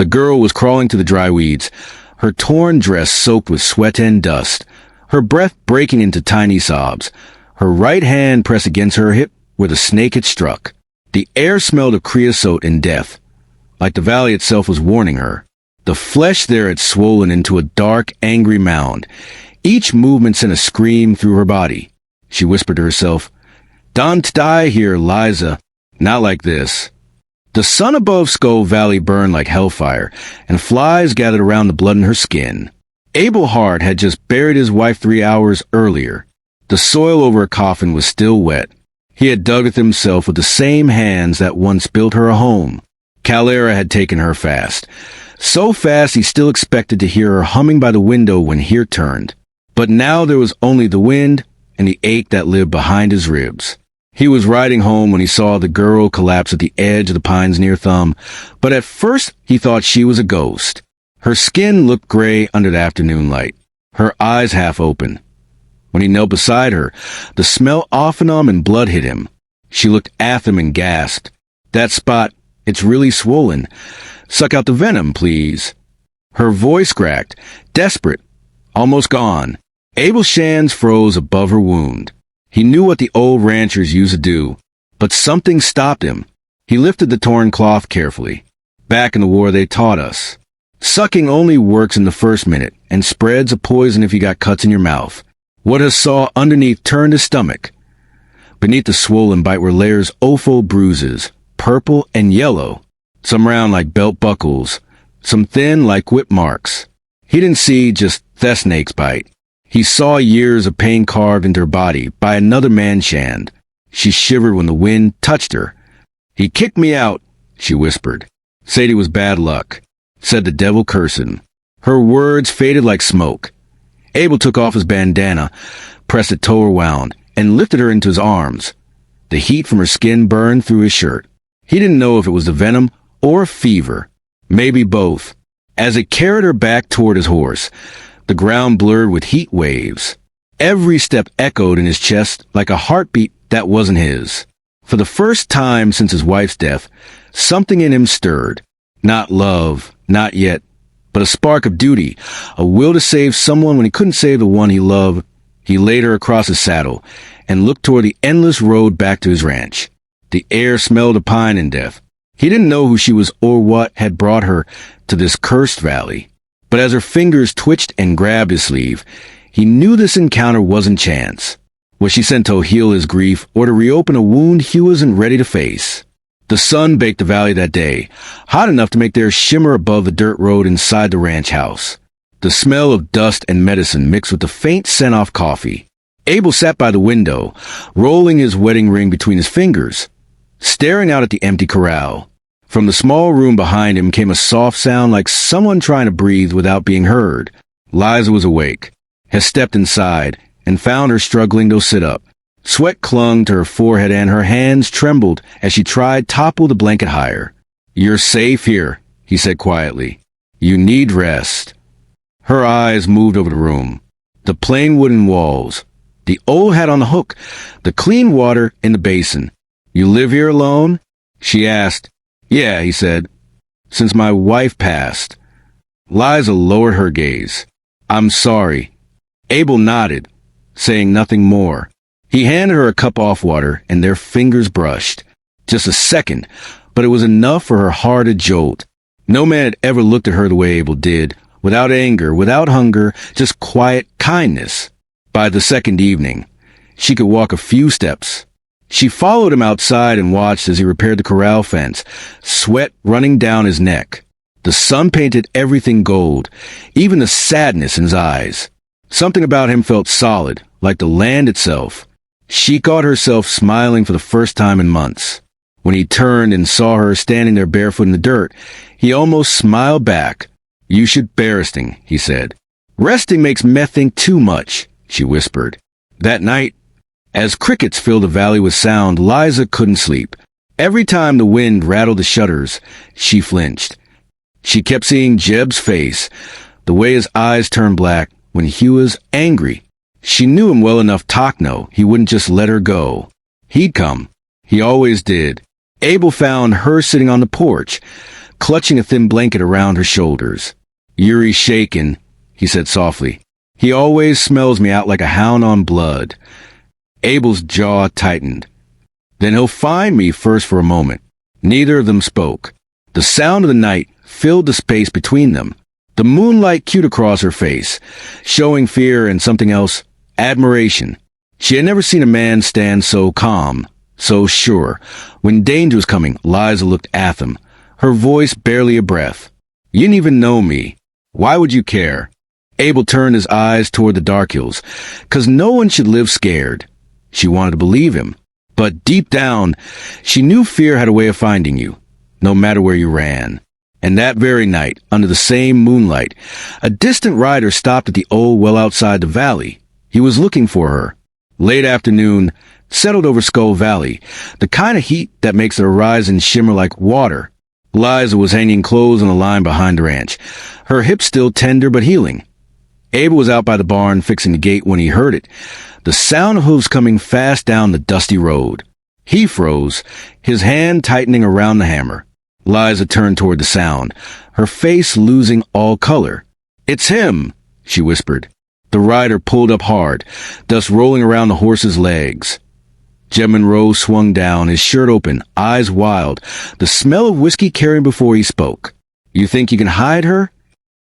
The girl was crawling to the dry weeds, her torn dress soaked with sweat and dust, her breath breaking into tiny sobs, her right hand pressed against her hip where the snake had struck. The air smelled of creosote and death, like the valley itself was warning her. The flesh there had swollen into a dark, angry mound. Each movement sent a scream through her body. She whispered to herself, "Don't die here, Liza. Not like this." The sun above Skull Valley burned like hellfire, and flies gathered around the blood in her skin. Abel Hart had just buried his wife 3 hours earlier. The soil over her coffin was still wet. He had dug it himself with the same hands that once built her a home. Calera had taken her fast. So fast he still expected to hear her humming by the window when he turned. But now there was only the wind and the ache that lived behind his ribs. He was riding home when he saw the girl collapse at the edge of the pines near Thumb, but at first he thought she was a ghost. Her skin looked gray under the afternoon light, her eyes half open. When he knelt beside her, the smell off and on and blood hit him. She looked at him and gasped, "That spot, it's really swollen. Suck out the venom, please." Her voice cracked, desperate, almost gone. Abel Shands froze above her wound. He knew what the old ranchers used to do, but something stopped him. He lifted the torn cloth carefully. Back in the war they taught us. Sucking only works in the first minute and spreads a poison if you got cuts in your mouth. What he saw underneath turned his stomach. Beneath the swollen bite were layers of awful bruises, purple and yellow, some round like belt buckles, some thin like whip marks. He didn't see just the snake's bite. He saw years of pain carved into her body by another man Shand. She shivered when the wind touched her. "He kicked me out," she whispered. "Said he was bad luck. Said the devil cursed him." Her words faded like smoke. Abel took off his bandana, pressed it toe her wound, and lifted her into his arms. The heat from her skin burned through his shirt. He didn't know if it was the venom or fever. Maybe both. As it carried her back toward his horse, the ground blurred with heat waves. Every step echoed in his chest like a heartbeat that wasn't his. For the first time since his wife's death, something in him stirred. Not love, not yet, but a spark of duty, a will to save someone when he couldn't save the one he loved. He laid her across his saddle and looked toward the endless road back to his ranch. The air smelled of pine and death. He didn't know who she was or what had brought her to this cursed valley. But as her fingers twitched and grabbed his sleeve, he knew this encounter wasn't chance. Was she sent to heal his grief or to reopen a wound he wasn't ready to face? The sun baked the valley that day, hot enough to make there shimmer above the dirt road inside the ranch house. The smell of dust and medicine mixed with the faint scent of coffee. Abel sat by the window, rolling his wedding ring between his fingers, staring out at the empty corral. From the small room behind him came a soft sound like someone trying to breathe without being heard. Liza was awake, had stepped inside, and found her struggling to sit up. Sweat clung to her forehead and her hands trembled as she tried to topple the blanket higher. "You're safe here," he said quietly. "You need rest." Her eyes moved over the room. The plain wooden walls, the old hat on the hook, the clean water in the basin. "You live here alone?" she asked. "Yeah," he said, "since my wife passed." Liza lowered her gaze. "I'm sorry." Abel nodded, saying nothing more. He handed her a cup of water, and their fingers brushed. Just a second, but it was enough for her heart to jolt. No man had ever looked at her the way Abel did, without anger, without hunger, just quiet kindness. By the second evening, she could walk a few steps. She followed him outside and watched as he repaired the corral fence, sweat running down his neck. The sun painted everything gold, even the sadness in his eyes. Something about him felt solid, like the land itself. She caught herself smiling for the first time in months. When he turned and saw her standing there barefoot in the dirt, he almost smiled back. "You should be resting," he said. "Resting makes me think too much," she whispered. That night, as crickets filled the valley with sound, Liza couldn't sleep. Every time the wind rattled the shutters, she flinched. She kept seeing Jeb's face, the way his eyes turned black when he was angry. She knew him well enough to know he wouldn't just let her go. He'd come. He always did. Abel found her sitting on the porch, clutching a thin blanket around her shoulders. "Yuri's shaken," he said softly. "He always smells me out like a hound on blood." Abel's jaw tightened. "Then he'll find me first for a moment." Neither of them spoke. The sound of the night filled the space between them. The moonlight cued across her face, showing fear and something else, admiration. She had never seen a man stand so calm, so sure. When danger was coming, Liza looked at them, her voice barely a breath. "You didn't even know me. Why would you care?" Abel turned his eyes toward the dark hills, 'cause no one should live scared. She wanted to believe him. But deep down, she knew fear had a way of finding you, no matter where you ran. And that very night, under the same moonlight, a distant rider stopped at the old well outside the valley. He was looking for her. Late afternoon, settled over Skull Valley, the kind of heat that makes the horizon shimmer like water. Liza was hanging clothes on the line behind the ranch, her hips still tender but healing. Abel was out by the barn fixing the gate when he heard it, the sound of hooves coming fast down the dusty road. He froze, his hand tightening around the hammer. Liza turned toward the sound, her face losing all color. "It's him," she whispered. The rider pulled up hard, dust rolling around the horse's legs. Jeb Monroe swung down, his shirt open, eyes wild, the smell of whiskey carrying before he spoke. "You think you can hide her?"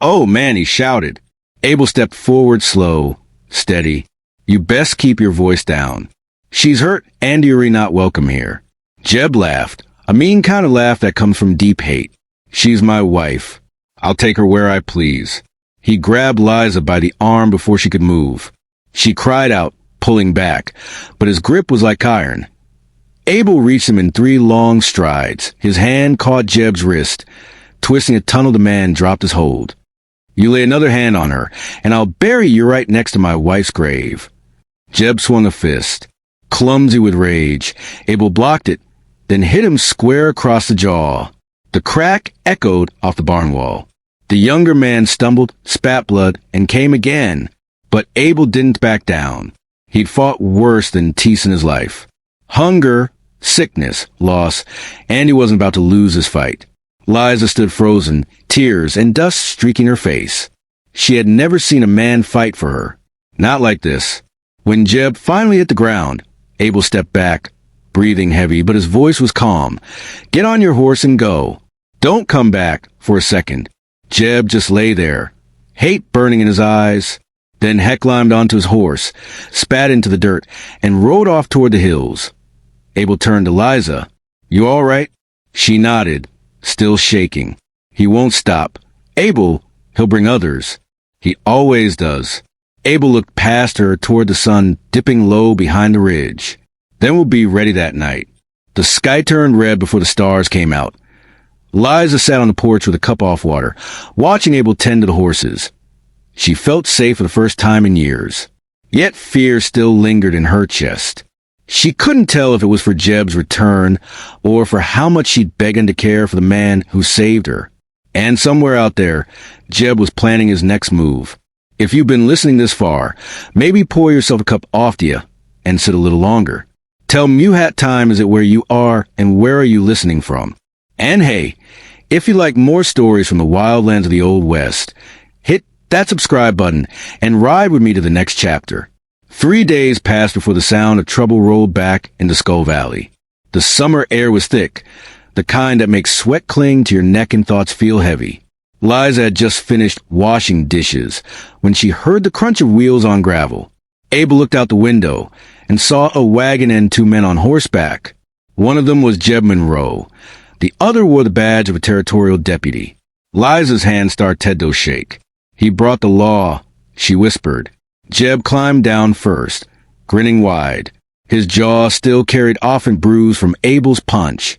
"Oh, man," he shouted. Abel stepped forward slow, steady. "You best keep your voice down. She's hurt and you're not welcome here." Jeb laughed, a mean kind of laugh that comes from deep hate. "She's my wife. I'll take her where I please." He grabbed Liza by the arm before she could move. She cried out, pulling back, but his grip was like iron. Abel reached him in 3 long strides. His hand caught Jeb's wrist. Twisting a tunnel, the man dropped his hold. "You lay another hand on her, and I'll bury you right next to my wife's grave." Jeb swung a fist. Clumsy with rage, Abel blocked it, then hit him square across the jaw. The crack echoed off the barn wall. The younger man stumbled, spat blood, and came again. But Abel didn't back down. He'd fought worse than tease in his life. Hunger, sickness, loss, and he wasn't about to lose his fight. Liza stood frozen, tears and dust streaking her face. She had never seen a man fight for her. Not like this. When Jeb finally hit the ground, Abel stepped back, breathing heavy, but his voice was calm. "Get on your horse and go. Don't come back for a second." Jeb just lay there, hate burning in his eyes. Then Heck climbed onto his horse, spat into the dirt, and rode off toward the hills. Abel turned to Liza. "You all right?" She nodded, still shaking. "He won't stop. Abel, he'll bring others. He always does." Abel looked past her toward the sun dipping low behind the ridge. "Then we'll be ready that night." The sky turned red before the stars came out. Liza sat on the porch with a cup off water, watching Abel tend to the horses. She felt safe for the first time in years. Yet fear still lingered in her chest. She couldn't tell if it was for Jeb's return or for how much she'd begun to care for the man who saved her. And somewhere out there, Jeb was planning his next move. If you've been listening this far, maybe pour yourself a cup off to you and sit a little longer. Tell Muhat Time is it where you are and where are you listening from? And hey, if you like more stories from the wildlands of the Old West, hit that subscribe button and ride with me to the next chapter. 3 days passed before the sound of trouble rolled back into Skull Valley. The summer air was thick, the kind that makes sweat cling to your neck and thoughts feel heavy. Liza had just finished washing dishes when she heard the crunch of wheels on gravel. Abel looked out the window and saw a wagon and 2 men on horseback. One of them was Jeb Monroe. The other wore the badge of a territorial deputy. Liza's hand started to shake. "He brought the law," she whispered. Jeb climbed down first, grinning wide. His jaw still carried often bruise from Abel's punch.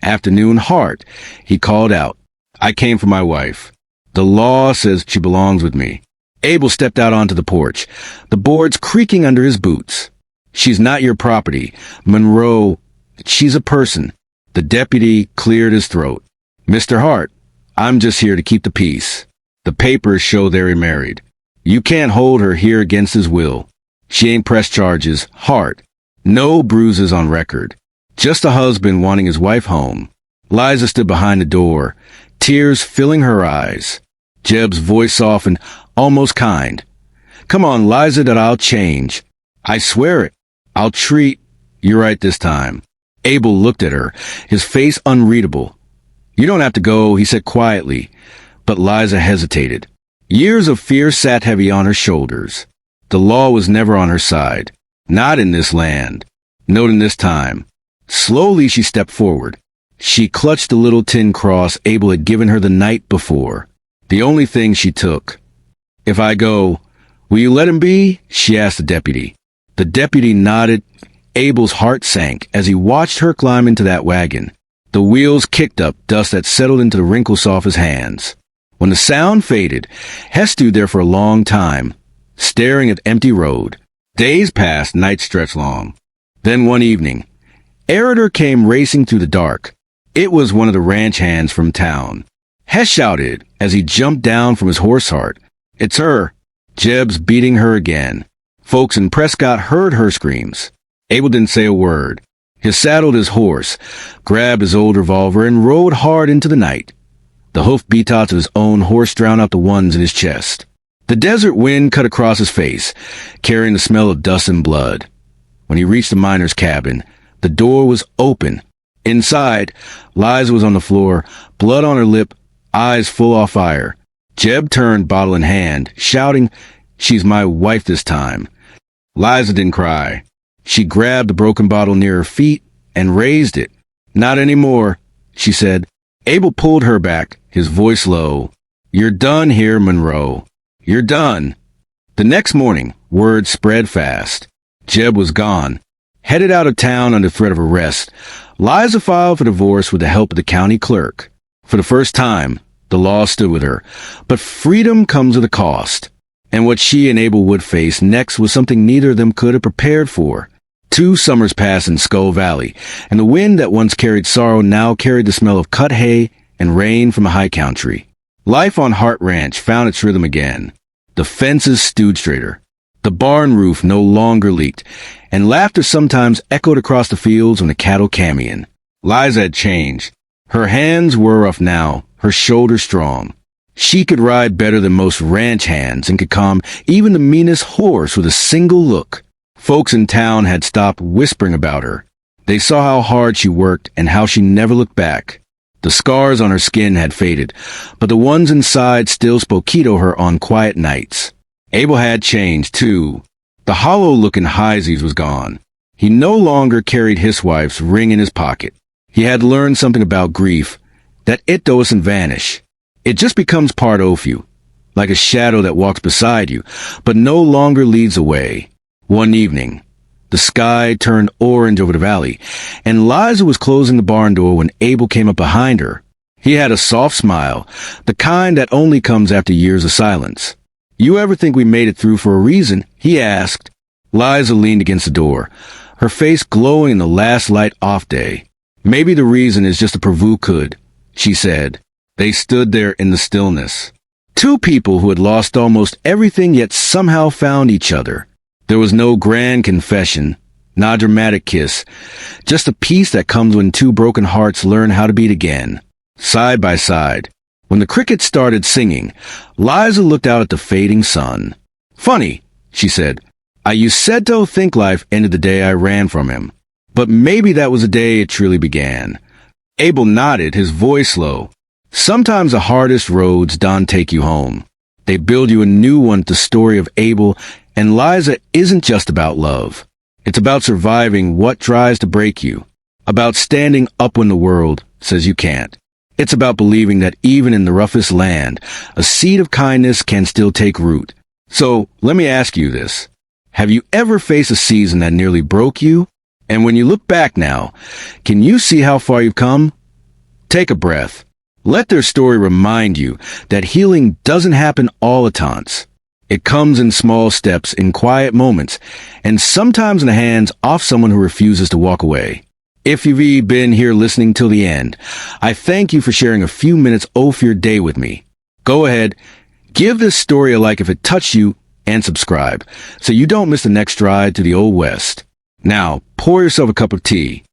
"Afternoon, Hart," he called out. "I came for my wife. The law says she belongs with me." Abel stepped out onto the porch, the boards creaking under his boots. "She's not your property. Monroe, she's a person." The deputy cleared his throat. "Mr. Hart, I'm just here to keep the peace. The papers show they're remarried. You can't hold her here against his will. She ain't pressed charges, Hart. No bruises on record. Just a husband wanting his wife home." Liza stood behind the door, tears filling her eyes. Jeb's voice softened, almost kind. "Come on, Liza, that I'll change. I swear it. I'll treat you right this time." Abel looked at her, his face unreadable. "You don't have to go," he said quietly, but Liza hesitated. Years of fear sat heavy on her shoulders. The law was never on her side. Not in this land. Not in this time. Slowly she stepped forward. She clutched the little tin cross Abel had given her the night before. The only thing she took. "If I go, will you let him be?" she asked the deputy. The deputy nodded. Abel's heart sank as he watched her climb into that wagon. The wheels kicked up dust that settled into the wrinkles off his hands. When the sound faded, Hess stood there for a long time, staring at the empty road. Days passed, nights stretched long. Then one evening, Eritor came racing through the dark. It was one of the ranch hands from town. Hess shouted as he jumped down from his horse cart. "It's her. Jeb's beating her again." Folks in Prescott heard her screams. Abel didn't say a word. He saddled his horse, grabbed his old revolver, and rode hard into the night. The hoof beats of his own horse drowned out the ones in his chest. The desert wind cut across his face, carrying the smell of dust and blood. When he reached the miner's cabin, the door was open. Inside, Liza was on the floor, blood on her lip, eyes full of fire. Jeb turned, bottle in hand, shouting, "She's my wife this time." Liza didn't cry. She grabbed the broken bottle near her feet and raised it. "Not anymore," she said. Abel pulled her back, his voice low. "You're done here, Monroe. You're done." The next morning, word spread fast. Jeb was gone, headed out of town under threat of arrest. Liza filed for divorce with the help of the county clerk. For the first time, the law stood with her. But freedom comes with a cost. And what she and Abel would face next was something neither of them could have prepared for. 2 summers passed in Skull Valley, and the wind that once carried sorrow now carried the smell of cut hay and rain from the high country. Life on Hart Ranch found its rhythm again. The fences stood straighter. The barn roof no longer leaked, and laughter sometimes echoed across the fields when the cattle came in. Liza had changed. Her hands were rough now, her shoulders strong. She could ride better than most ranch hands and could calm even the meanest horse with a single look. Folks in town had stopped whispering about her. They saw how hard she worked and how she never looked back. The scars on her skin had faded, but the ones inside still spoke key to her on quiet nights. Abel had changed, too. The hollow look in Heisey's was gone. He no longer carried his wife's ring in his pocket. He had learned something about grief, that it doesn't vanish. It just becomes part of you, like a shadow that walks beside you, but no longer leads away. One evening, the sky turned orange over the valley, and Liza was closing the barn door when Abel came up behind her. He had a soft smile, the kind that only comes after years of silence. "You ever think we made it through for a reason?" he asked. Liza leaned against the door, her face glowing in the last light-off day. "Maybe the reason is just a provoo could," she said. They stood there in the stillness. 2 people who had lost almost everything yet somehow found each other. There was no grand confession, not a dramatic kiss, just a peace that comes when 2 broken hearts learn how to beat again, side by side. When the crickets started singing, Liza looked out at the fading sun. "Funny," she said. "I used to think life ended the day I ran from him. But maybe that was the day it truly began." Abel nodded, his voice low. "Sometimes the hardest roads don't take you home. They build you a new one. The story of Abel and Liza isn't just about love. It's about surviving what tries to break you, about standing up when the world says you can't. It's about believing that even in the roughest land, a seed of kindness can still take root. So, let me ask you this. Have you ever faced a season that nearly broke you? And when you look back now, can you see how far you've come? Take a breath. Let their story remind you that healing doesn't happen all at once. It comes in small steps, in quiet moments, and sometimes in the hands of someone who refuses to walk away. If you've been here listening till the end, I thank you for sharing a few minutes of your day with me. Go ahead, give this story a like if it touched you, and subscribe, so you don't miss the next ride to the Old West. Now, pour yourself a cup of tea.